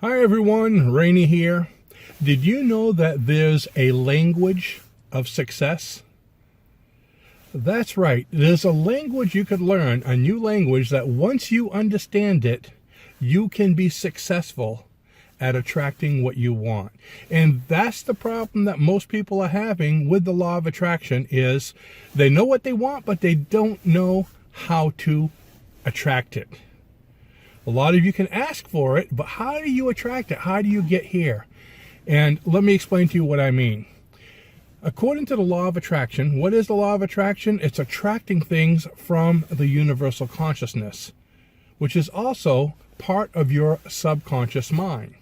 Hi everyone, Rene here. Did you know that there's a language of success? That's right. There's a language you could learn, a new language that once you understand it, you can be successful at attracting what you want. And that's the problem that most people are having with the law of attraction is they know what they want, but they don't know how to attract it. A lot of you can ask for it, but how do you attract it? How do you get here? And let me explain to you what I mean. According to the law of attraction, what is the law of attraction? It's attracting things from the universal consciousness, which is also part of your subconscious mind.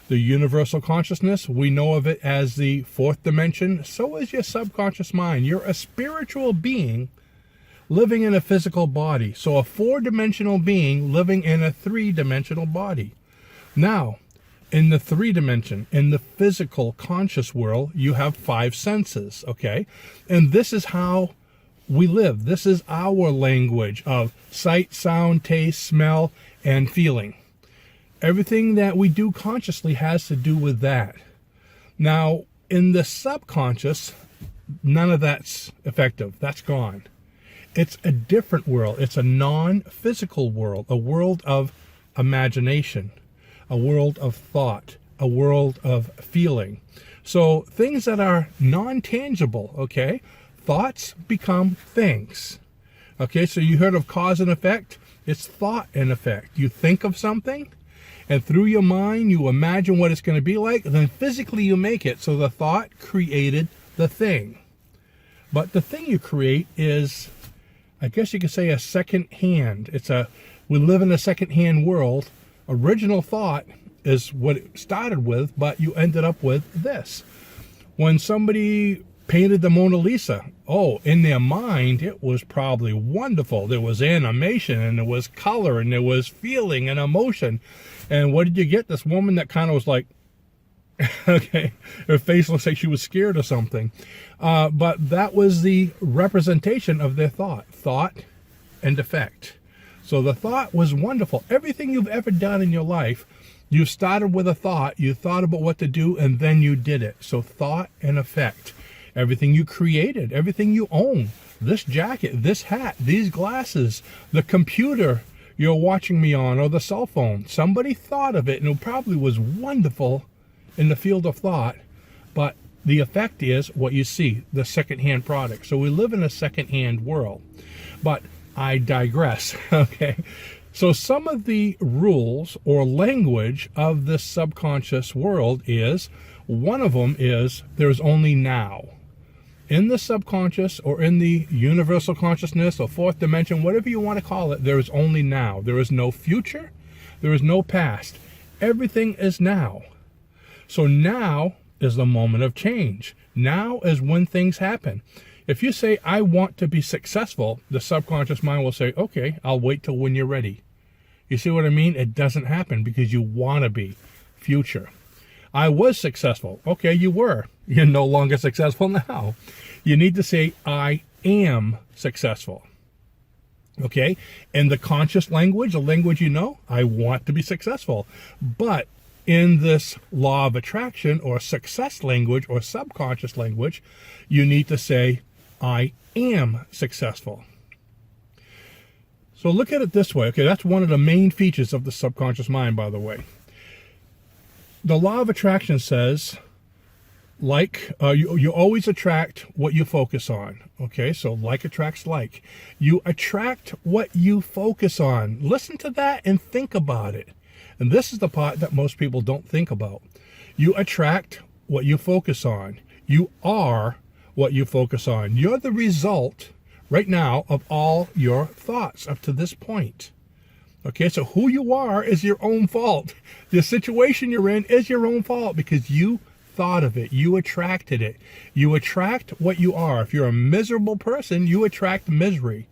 The universal consciousness, we know of it as the fourth dimension. So is your subconscious mind. You're a spiritual being living in a physical body. So a four-dimensional being living in a three-dimensional body. Now, in the three-dimension, in the physical conscious world, you have five senses, okay? And this is how we live. This is our language of sight, sound, taste, smell, and feeling. Everything that we do consciously has to do with that. Now, in the subconscious, none of that's effective. That's gone. It's a different world. It's a non-physical world, a world of imagination, a world of thought, a world of feeling. So things that are non-tangible, okay? Thoughts become things. Okay, so you heard of cause and effect? It's thought and effect. You think of something, and through your mind, you imagine what it's going to be like, and then physically you make it. So the thought created the thing. But the thing you create is, I guess you could say, a second hand. We live in a second hand world. Original thought is what it started with, but you ended up with this. When somebody painted the Mona Lisa, in their mind, it was probably wonderful. There was animation, and there was color, and there was feeling and emotion. And what did you get? This woman that kind of was like, okay, her face looks like she was scared or something. But that was the representation of their thought and effect. So the thought was wonderful. Everything you've ever done in your life, you started with a thought, you thought about what to do, and then you did it. So thought and effect. Everything you created, everything you own, this jacket, this hat, these glasses, the computer you're watching me on, or the cell phone. Somebody thought of it, and it probably was wonderful in the field of thought, but the effect is what you see, the secondhand product. So we live in a secondhand world. But I digress, okay? So some of the rules or language of this subconscious world is, one of them is there's only now. In the subconscious or in the universal consciousness or fourth dimension, whatever you want to call it, there is only now. There is no future. There is no past. Everything is now. So now is the moment of change. Now is when things happen. If you say, I want to be successful, the subconscious mind will say, okay, I'll wait till when you're ready. You see what I mean? It doesn't happen because you want to be. Future. I was successful. Okay, you were. You're no longer successful now. You need to say, I am successful. Okay? In the conscious language, the language you know, I want to be successful. But in this law of attraction or success language or subconscious language, you need to say, I am successful. So look at it this way. Okay, that's one of the main features of the subconscious mind, by the way. The law of attraction says, you always attract what you focus on. Okay, so like attracts like. You attract what you focus on. Listen to that and think about it. And this is the part that most people don't think about. You attract what you focus on. You are what you focus on. You're the result right now of all your thoughts up to this point. Okay, so who you are is your own fault. The situation you're in is your own fault because you thought of it. You attracted it. You attract what you are. If you're a miserable person, you attract misery.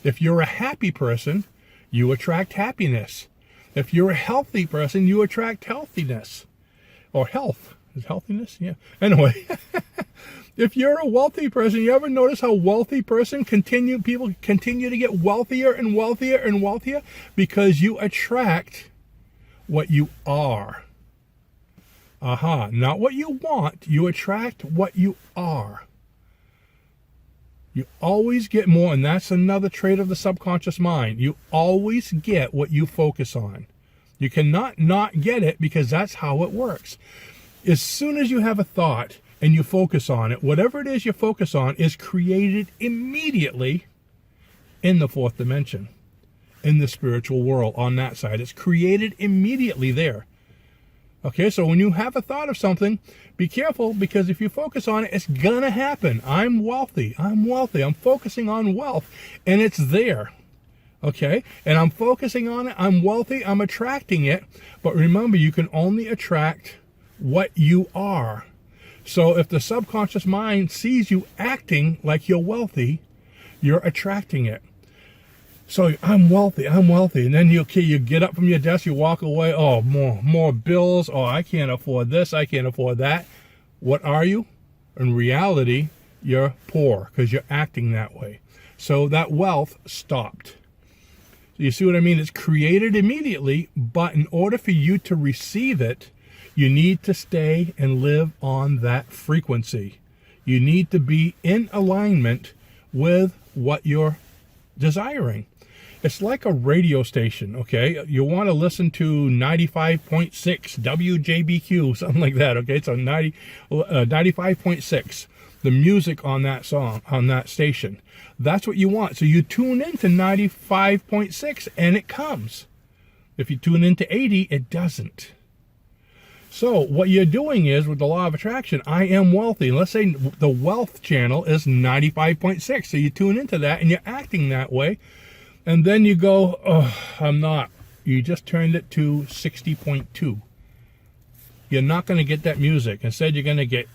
If you're a happy person, you attract happiness. If you're a healthy person, you attract healthiness. Or health. Is healthiness? Yeah. Anyway, if you're a wealthy person, you ever notice how wealthy person people continue to get wealthier and wealthier and wealthier? Because you attract what you are. Aha, not what you want. You attract what you are. You always get more, and that's another trait of the subconscious mind. You always get what you focus on. You cannot not get it, because that's how it works. As soon as you have a thought and you focus on it, whatever it is you focus on is created immediately in the fourth dimension, in the spiritual world. On that side, it's created immediately there. Okay, so when you have a thought of something, be careful, because if you focus on it, it's gonna happen. I'm wealthy. I'm wealthy. I'm focusing on wealth, and it's there. Okay, and I'm focusing on it. I'm wealthy. I'm attracting it. But remember, you can only attract what you are. So if the subconscious mind sees you acting like you're wealthy, you're attracting it. So I'm wealthy, and then you get up from your desk, you walk away, oh, more bills, oh, I can't afford this, I can't afford that. What are you? In reality, you're poor, because you're acting that way. So that wealth stopped. You see what I mean? It's created immediately, but in order for you to receive it, you need to stay and live on that frequency. You need to be in alignment with what you're desiring. It's like a radio station, okay? You want to listen to 95.6 WJBQ, something like that, okay? So 95.6, the music on that song, on that station. That's what you want. So you tune into 95.6 and it comes. If you tune into 80, it doesn't. So what you're doing is, with the law of attraction, I am wealthy. Let's say the wealth channel is 95.6. So you tune into that and you're acting that way. And then you go, oh, I'm not. You just turned it to 60.2. You're not going to get that music. Instead, you're going to get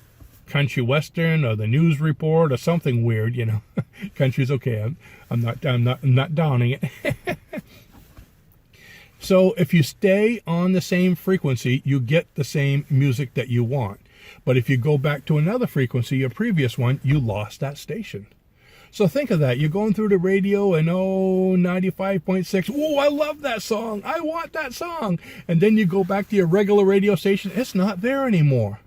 country western or the news report or something weird, you know. Country's okay. I'm not downing it. So if you stay on the same frequency, you get the same music that you want. But if you go back to another frequency, your previous one, you lost that station. So think of that. You're going through the radio and, 95.6. Oh, I love that song. I want that song. And then you go back to your regular radio station. It's not there anymore.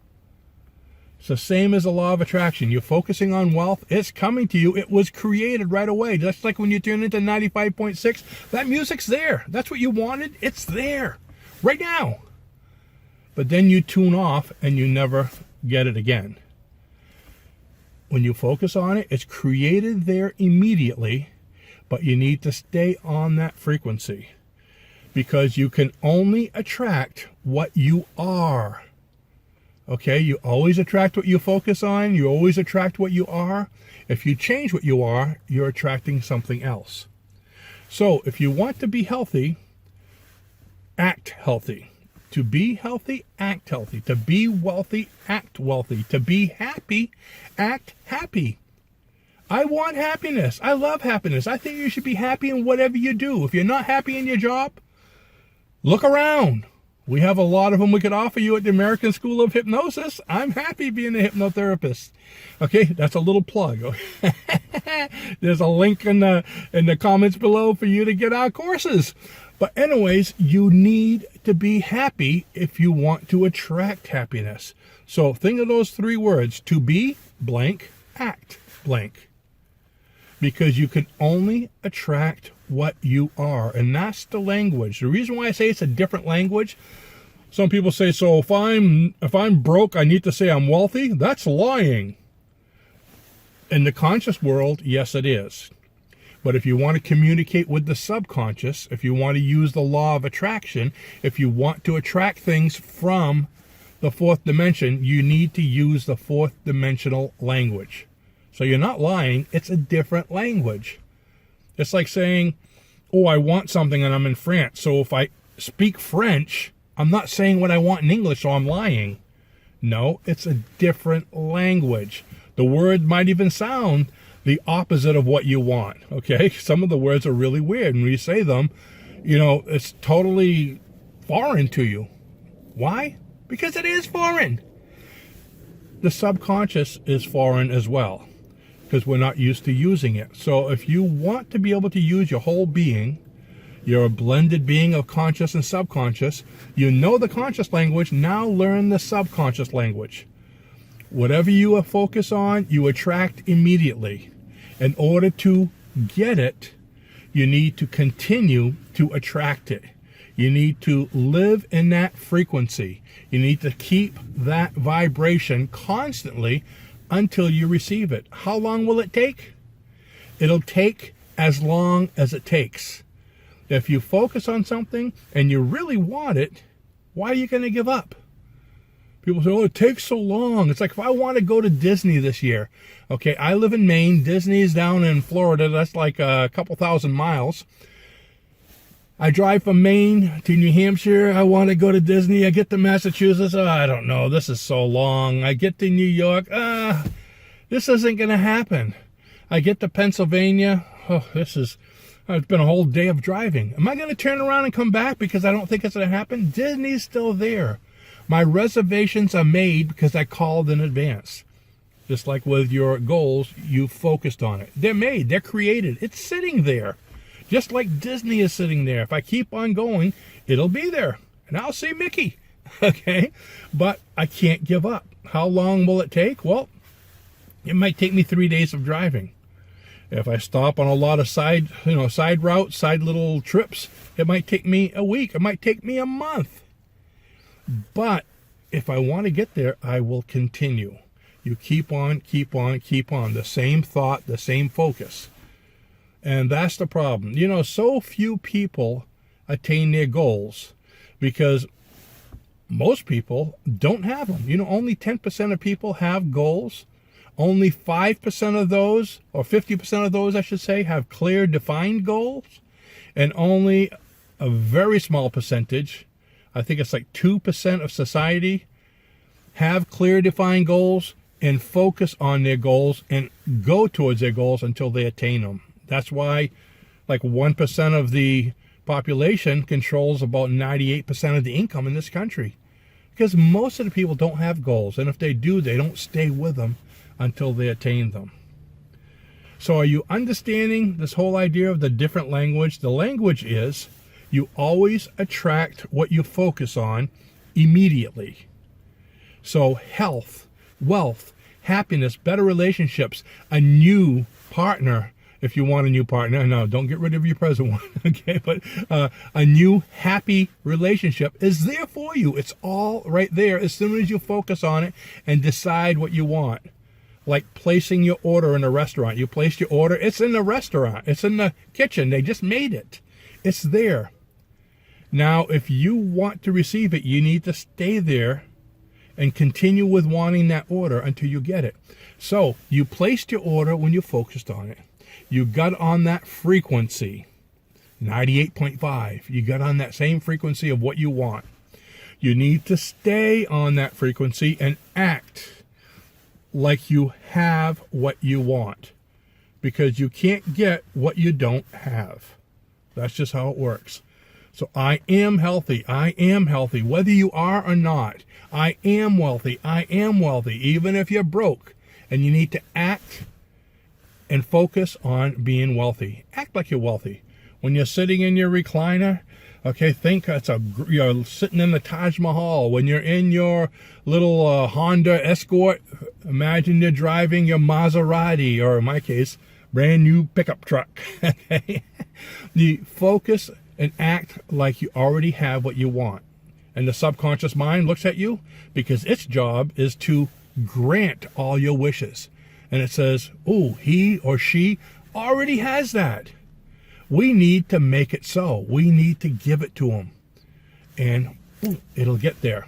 It's the same as the law of attraction. You're focusing on wealth. It's coming to you. It was created right away. Just like when you tune into 95.6, that music's there. That's what you wanted. It's there right now. But then you tune off and you never get it again. When you focus on it, it's created there immediately, but you need to stay on that frequency, because you can only attract what you are. Okay, you always attract what you focus on. You always attract what you are. If you change what you are, you're attracting something else. So if you want to be healthy, act healthy. To be healthy, act healthy. To be wealthy, act wealthy. To be happy, act happy. I want happiness. I love happiness. I think you should be happy in whatever you do. If you're not happy in your job, look around. We have a lot of them we could offer you at the American School of Hypnosis. I'm happy being a hypnotherapist. Okay, that's a little plug. There's a link in the comments below for you to get our courses. But anyways, you need to be happy if you want to attract happiness. So think of those three words: to be blank, act blank. Because you can only attract what you are. And that's the language. The reason why I say it's a different language, some people say, so if I'm broke, I need to say I'm wealthy. That's lying. In the conscious world, yes, it is. But if you want to communicate with the subconscious, if you want to use the law of attraction, if you want to attract things from the fourth dimension, you need to use the fourth dimensional language. So you're not lying. It's a different language. It's like saying, oh, I want something and I'm in France. So if I speak French, I'm not saying what I want in English, so I'm lying. No, it's a different language. The word might even sound the opposite of what you want, okay? Some of the words are really weird. And when you say them, it's totally foreign to you. Why? Because it is foreign. The subconscious is foreign as well, because we're not used to using it. So if you want to be able to use your whole being, You're a blended being of conscious and subconscious. You know the conscious language, now learn the subconscious language. Whatever you focus on, you attract immediately. In order to get it, you need to continue to attract it. You need to live in that frequency. You need to keep that vibration constantly until you receive it. How long will it take? It'll take as long as it takes. If you focus on something and you really want it, why are you going to give up? People say, oh, it takes so long. It's like if I want to go to Disney this year. Okay, I live in Maine. Disney's down in Florida. That's like a couple thousand miles. I drive from Maine to New Hampshire. I want to go to Disney. I get to Massachusetts. Oh, I don't know. This is so long. I get to New York. This isn't going to happen. I get to Pennsylvania. Oh, it's been a whole day of driving. Am I going to turn around and come back because I don't think it's going to happen? Disney's still there. My reservations are made because I called in advance. Just like with your goals, you focused on it. They're made. They're created. It's sitting there. Just like Disney is sitting there. If I keep on going, it'll be there. And I'll see Mickey. Okay? But I can't give up. How long will it take? Well, it might take me 3 days of driving. If I stop on a lot of side routes, side little trips, it might take me a week. It might take me a month. But if I want to get there, I will continue. You keep on, keep on, keep on. The same thought, the same focus. And that's the problem. So few people attain their goals because most people don't have them. Only 10% of people have goals. Only 5% of those, or 50% of those, I should say, have clear, defined goals. And only a very small percentage, I think it's like 2% of society, have clear, defined goals and focus on their goals and go towards their goals until they attain them. That's why like 1% of the population controls about 98% of the income in this country. Because most of the people don't have goals. And if they do, they don't stay with them until they attain them. So are you understanding this whole idea of the different language? The language is you always attract what you focus on immediately. So health, wealth, happiness, better relationships, a new partner, if you want a new partner. No, don't get rid of your present one, okay? But a new happy relationship is there for you. It's all right there as soon as you focus on it and decide what you want. Like placing your order in a restaurant. You placed your order, it's in the restaurant. It's in the kitchen. They just made it. It's there. Now, if you want to receive it, you need to stay there and continue with wanting that order until you get it. So you placed your order when you focused on it. You got on that frequency, 98.5. You got on that same frequency of what you want. You need to stay on that frequency and act like you have what you want, because you can't get what you don't have. That's just how it works. So I am healthy. I am healthy. Whether you are or not, I am wealthy. I am wealthy. Even if you're broke and you need to act and focus on being wealthy. Act like you're wealthy. When you're sitting in your recliner, okay, think you're sitting in the Taj Mahal. When you're in your little Honda Escort, imagine you're driving your Maserati, or in my case, brand new pickup truck. Okay? You focus and act like you already have what you want. And the subconscious mind looks at you because its job is to grant all your wishes. And it says, oh, he or she already has that. We need to make it so. We need to give it to them. And it'll get there.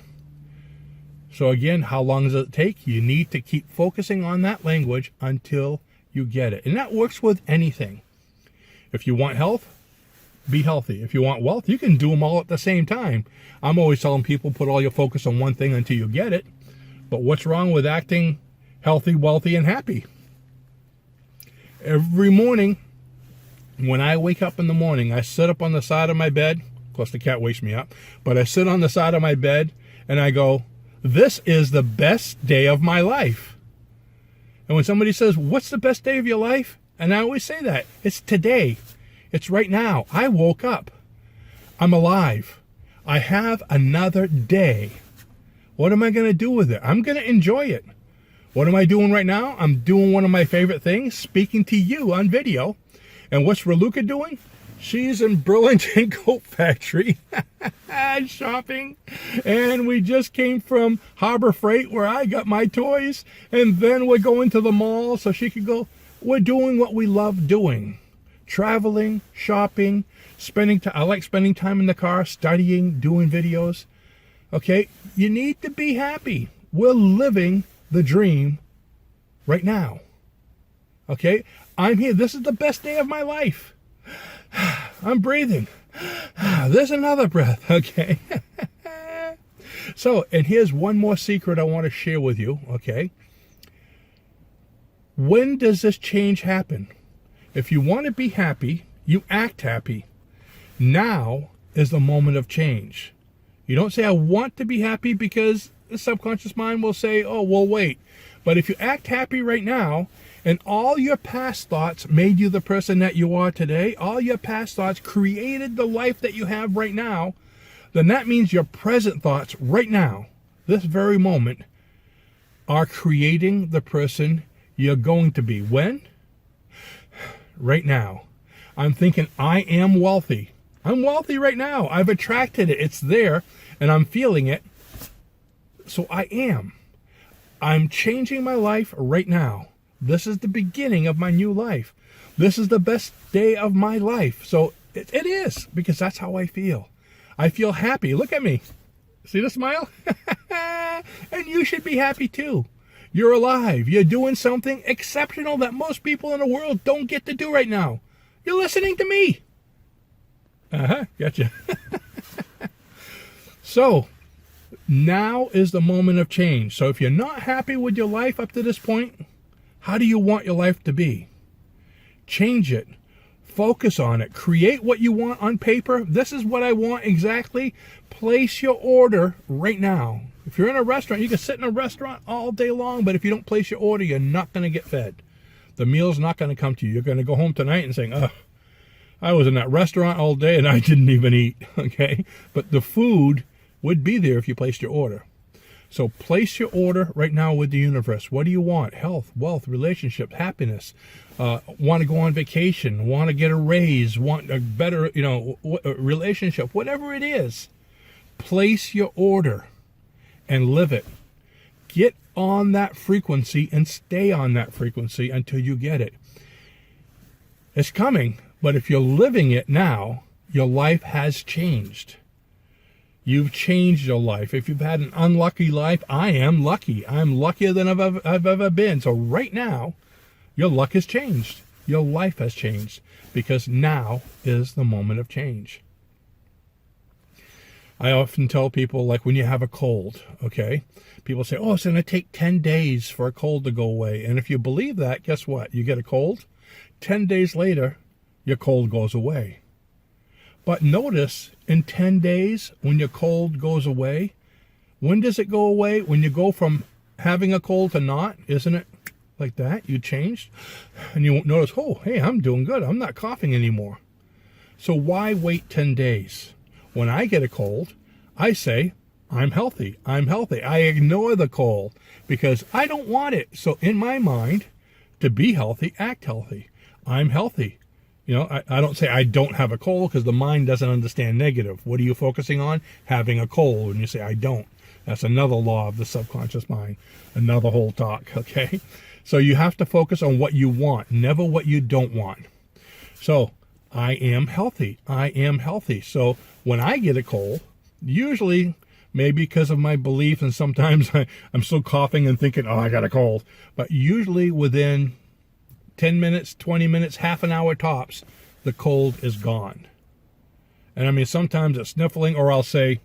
So again, how long does it take? You need to keep focusing on that language until you get it. And that works with anything. If you want health, be healthy. If you want wealth, you can do them all at the same time. I'm always telling people, put all your focus on one thing until you get it. But what's wrong with acting healthy, wealthy, and happy? Every morning, when I wake up in the morning, I sit up on the side of my bed. Of course, the cat wakes me up. But I sit on the side of my bed and I go, this is the best day of my life. And when somebody says, what's the best day of your life? And I always say that. It's today. It's right now. I woke up. I'm alive. I have another day. What am I going to do with it? I'm going to enjoy it. What am I doing right now? I'm doing one of my favorite things, speaking to you on video. And what's Raluca doing? She's in Burlington Coat Factory shopping. And we just came from Harbor Freight where I got my toys. And then we're going to the mall so she could go. We're doing what we love doing. Traveling, shopping, I like spending time in the car, studying, doing videos. Okay, you need to be happy. We're living the dream right now. Okay, I'm here. This is the best day of my life. I'm breathing. There's another breath. Okay. So, and here's one more secret I want to share with you. Okay. When does this change happen? If you want to be happy, you act happy. Now is the moment of change. You don't say, I want to be happy, because the subconscious mind will say, oh, well, wait. But if you act happy right now, and all your past thoughts made you the person that you are today, all your past thoughts created the life that you have right now, then that means your present thoughts right now, this very moment, are creating the person you're going to be. When? Right now. I'm thinking, I am wealthy. I'm wealthy right now. I've attracted it. It's there, and I'm feeling it. So I am. I'm changing my life right now. This is the beginning of my new life. This is the best day of my life. So it is, because that's how I feel. I feel happy. Look at me. See the smile? And you should be happy too. You're alive. You're doing something exceptional that most people in the world don't get to do right now. You're listening to me. Gotcha. So, now is the moment of change. So if you're not happy with your life up to this point, how do you want your life to be? Change it. Focus on it. Create what you want on paper. This is what I want exactly. Place your order right now. If you're in a restaurant, you can sit in a restaurant all day long, but if you don't place your order, you're not going to get fed. The meal's not going to come to you. You're going to go home tonight and say, oh, I was in that restaurant all day and I didn't even eat. Okay? But the food would be there if you placed your order. So place your order right now with the universe. What do you want? Health, wealth, relationships, happiness. Want to go on vacation, want to get a raise, want a better, relationship, whatever it is. Place your order and live it. Get on that frequency and stay on that frequency until you get it. It's coming, but if you're living it now, your life has changed. You've changed your life. If you've had an unlucky life, I am lucky. I'm luckier than I've ever been. So right now, your luck has changed. Your life has changed, because now is the moment of change. I often tell people, like when you have a cold, okay? People say, oh, it's going to take 10 days for a cold to go away. And if you believe that, guess what? You get a cold, 10 days later, your cold goes away. But notice, in 10 days, when your cold goes away, when does it go away? When you go from having a cold to not, isn't it? Like that, you changed. And you notice, oh, hey, I'm doing good. I'm not coughing anymore. So why wait 10 days? When I get a cold, I say, I'm healthy. I'm healthy. I ignore the cold because I don't want it. So in my mind, to be healthy, act healthy. I'm healthy. I don't say I don't have a cold, because the mind doesn't understand negative. What are you focusing on? Having a cold. And you say, I don't. That's another law of the subconscious mind. Another whole talk, okay? So you have to focus on what you want, never what you don't want. So I am healthy. I am healthy. So when I get a cold, usually maybe because of my belief, and sometimes I'm still coughing and thinking, oh, I got a cold. But usually within 10 minutes, 20 minutes, half an hour tops, the cold is gone. And I mean, sometimes it's sniffling, or I'll say,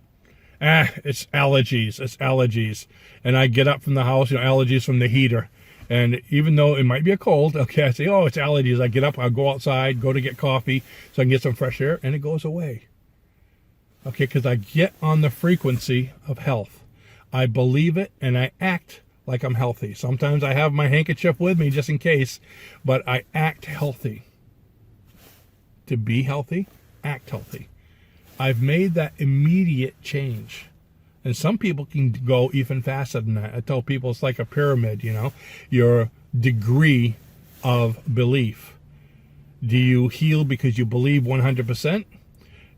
it's allergies. It's allergies. And I get up from the house, allergies from the heater. And even though it might be a cold, okay, I say, oh, it's allergies. I get up, I'll go outside, go to get coffee so I can get some fresh air, and it goes away. Okay, because I get on the frequency of health. I believe it, and I act like I'm healthy. Sometimes I have my handkerchief with me just in case, but I act healthy. To be healthy, act healthy. I've made that immediate change. And some people can go even faster than that. I tell people it's like a pyramid, your degree of belief. Do you heal because you believe 100%?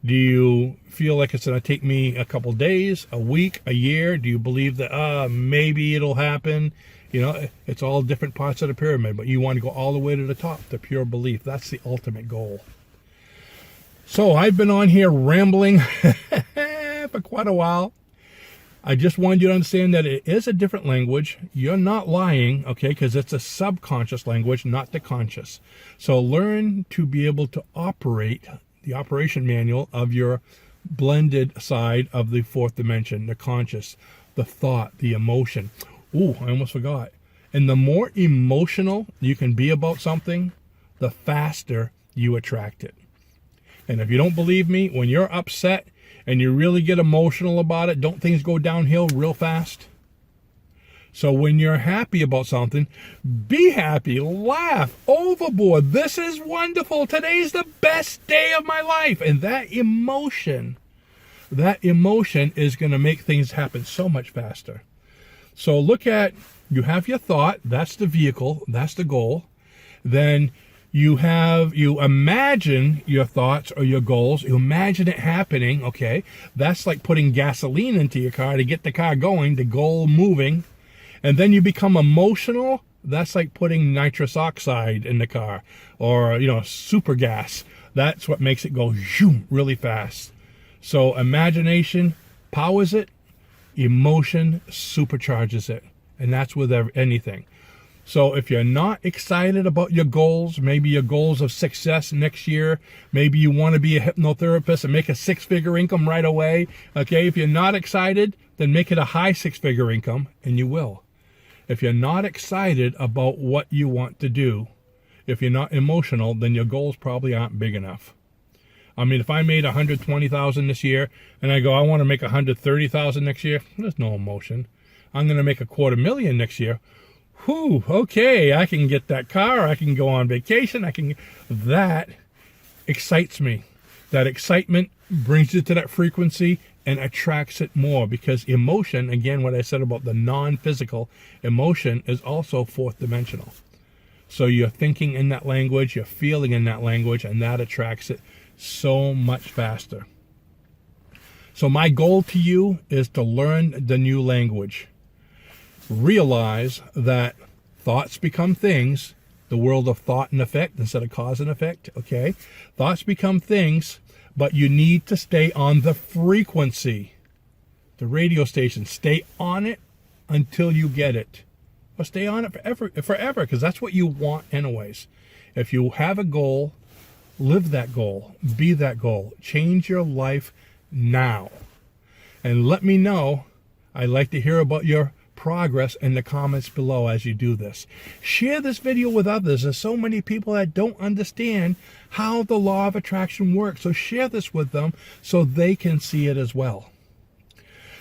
Do you feel like it's going to take me a couple days, a week, a year? Do you believe that maybe it'll happen? It's all different parts of the pyramid, but you want to go all the way to the top, to pure belief. That's the ultimate goal. So I've been on here rambling for quite a while. I just wanted you to understand that it is a different language. You're not lying, okay, because it's a subconscious language, not the conscious. So learn to be able to operate the operation manual of your blended side of the fourth dimension, the conscious, the thought, the emotion. Ooh, I almost forgot. And the more emotional you can be about something, the faster you attract it. And if you don't believe me, when you're upset and you really get emotional about it, don't things go downhill real fast? So when you're happy about something, be happy, laugh, overboard. This is wonderful. Today's the best day of my life. And that emotion is going to make things happen so much faster. So look at, you have your thought, that's the vehicle, that's the goal. Then you imagine your thoughts or your goals, you imagine it happening, okay? That's like putting gasoline into your car to get the car going, the goal moving. And then you become emotional, that's like putting nitrous oxide in the car, or, super gas. That's what makes it go zoom really fast. So imagination powers it, emotion supercharges it. And that's with anything. So if you're not excited about your goals, maybe your goals of success next year, maybe you want to be a hypnotherapist and make a six-figure income right away, okay? If you're not excited, then make it a high six-figure income, and you will. If you're not excited about what you want to do, if you're not emotional, then your goals probably aren't big enough. I mean, if I made $120,000 this year, and I go, I want to make $130,000 next year, there's no emotion. I'm going to make $250,000 next year. Whew, okay, I can get that car, I can go on vacation, that excites me. That excitement brings you to that frequency and attracts it more, because emotion, again, what I said about the non-physical, emotion is also fourth dimensional. So you're thinking in that language, you're feeling in that language, and that attracts it so much faster. So my goal to you is to learn the new language. Realize that thoughts become things, the world of thought and effect instead of cause and effect, okay? Thoughts become things, but you need to stay on the frequency, the radio station. Stay on it until you get it. Or stay on it forever, because that's what you want anyways. If you have a goal, live that goal, be that goal. Change your life now. And let me know. I'd like to hear about your progress in the comments below as you do this. Share this video with others. There's so many people that don't understand how the law of attraction works. So share this with them so they can see it as well.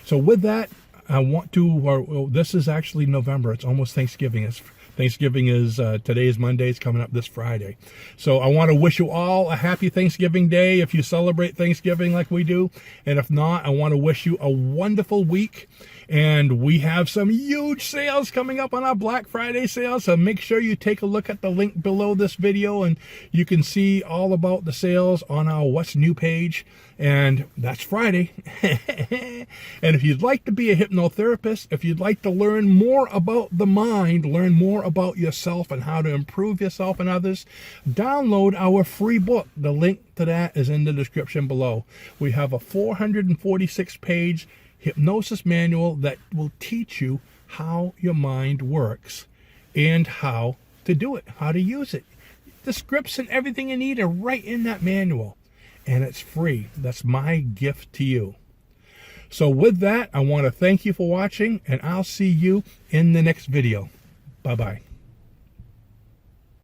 So with that, I want to, this is actually November. It's almost Thanksgiving. Thanksgiving is, today is Monday. It's coming up this Friday. So I want to wish you all a happy Thanksgiving Day if you celebrate Thanksgiving like we do. And if not, I want to wish you a wonderful week. And we have some huge sales coming up on our Black Friday sale. So make sure you take a look at the link below this video, and you can see all about the sales on our What's New page. And that's Friday. And if you'd like to be a hypnotherapist, if you'd like to learn more about the mind, learn more about yourself and how to improve yourself and others, download our free book. The link to that is in the description below. We have a 446-page hypnosis manual that will teach you how your mind works and how to do it, how to use it. The scripts and everything you need are right in that manual, and it's free. That's my gift to you. So with that, I want to thank you for watching, and I'll see you in the next video. Bye-bye.